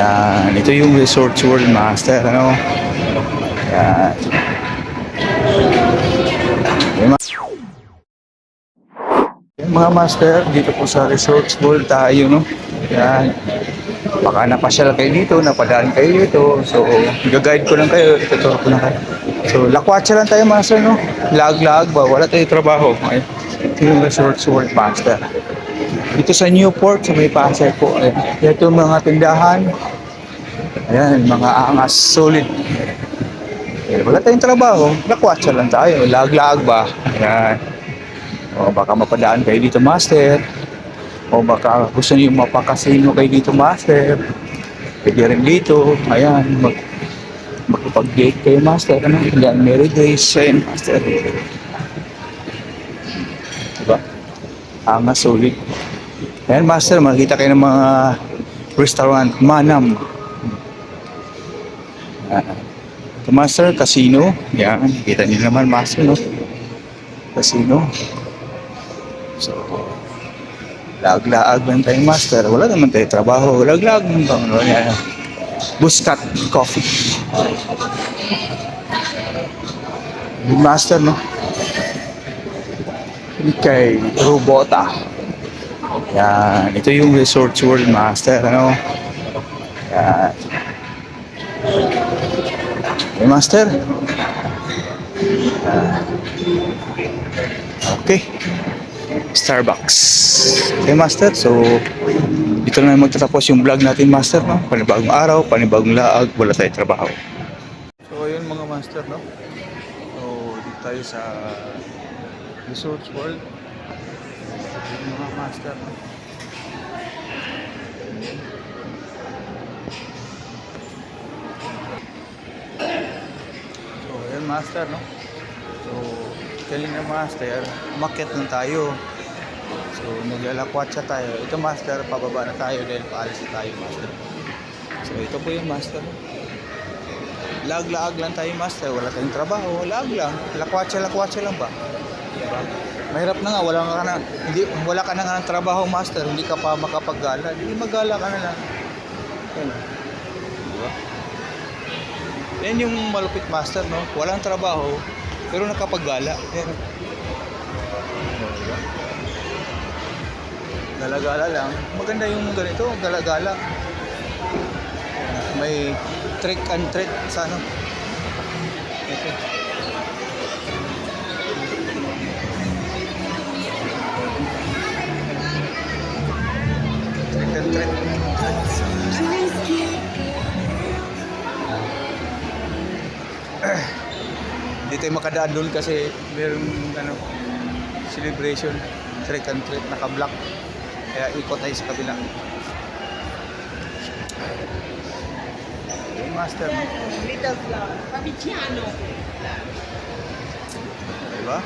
Yan, ito yung Resorts World Master, ano? Yan. Yan, mga master, dito po sa Resorts World tayo, no? Yan. Baka napasyal kayo dito, napadaan kayo dito. So, guide ko lang kayo, ituturo ko lang kayo. So, lakwatsa lang tayo, master, no? Lag-lag ba? Wala tayong trabaho. Ay, ito yung Resorts World Master. Dito sa Newport, sa may Pasay po. Ayan. Ito yung mga tindahan. Ayan, mga angas, solid. Eh, wala tayong trabaho, lakwatsa lang tayo. Lag-lag ba? Ayan. O baka mapadaan kayo dito, master. O baka gusto niyo mapakasino kayo dito, master. Pwede rin dito. Ayan, magpag-date kayo, master. Ano? Yan, Mary Grace. Ayan, master. Diba? Angas, solid. Ayan, master, makikita kayo ng mga restaurant. Manam. Ito, master, casino. Yan, kita niyo naman, master, no? Casino. So, lag-laag lang tayo, master. Wala naman tayo trabaho. Lag-laag lang tayo. Ano, yan. Buscat Coffee. Good master, no? Kay Robota. Yan. Ito yung Resorts World Master, ano? Yan. Okay, master. Okay. Starbucks. Okay, master. So, dito na magtatapos yung vlog natin, master, no? Panibagong araw, panibagong laag, wala tayong trabaho. So, ayun mga master, no? So, dito tayo sa Resorts World. Yung mga master, no? So, ayun master, no? So, kanina master, umakyat lang tayo. So, naglalakwatsa tayo. Ito master, pababa na tayo dahil paalis na tayo, master. So, ito po yung master. Lag-lag lang tayo, master. Wala tayong trabaho. Lag lang. Lakwatsa lang ba? Diba? Mahirap na nga. Wala ka na nga ng trabaho, master. Hindi ka pa makapaggala. Hindi magala ka na lang. Yan. Diba? Yan yung malupit, master, no? Walang trabaho, pero nakapaggala. Yan. Diba? Galagala lang. Maganda yung ganito, galagala. May trick and treat sa ano. Okay. Trick and treat. Hindi tayo makadaan doon kasi mayroong ano, celebration. Trick and treat, naka-block. Kaya ikot tayo sa kabila. Yung master, no? Little flower. Papichiano. Diba?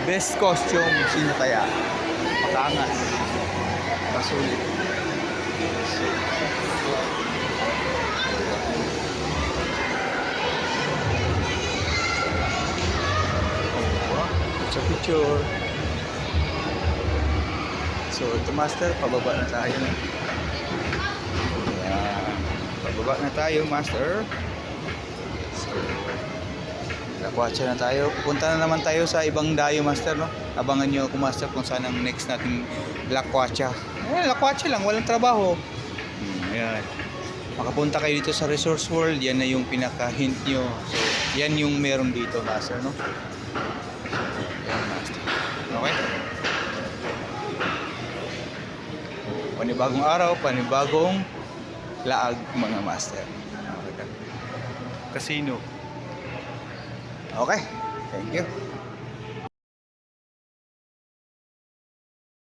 Best costume, sino kaya? Makangas. Masulit. Sa picture. So, ito master, pababa na tayo. Ayan. Pababa na tayo, master. So, lakwatsa na tayo. Pupunta na naman tayo sa ibang dayo, master, no? Abangan nyo ako, master, kung saan ang next nating lakwatsa. Ayan, lakwatsa lang, walang trabaho. Ayan. Makapunta kayo dito sa Resorts World, yan na yung pinaka-hint nyo. So, yan yung meron dito, master, no? Okay? Panibagong araw, panibagong laag, mga master. Casino. Okay, thank you.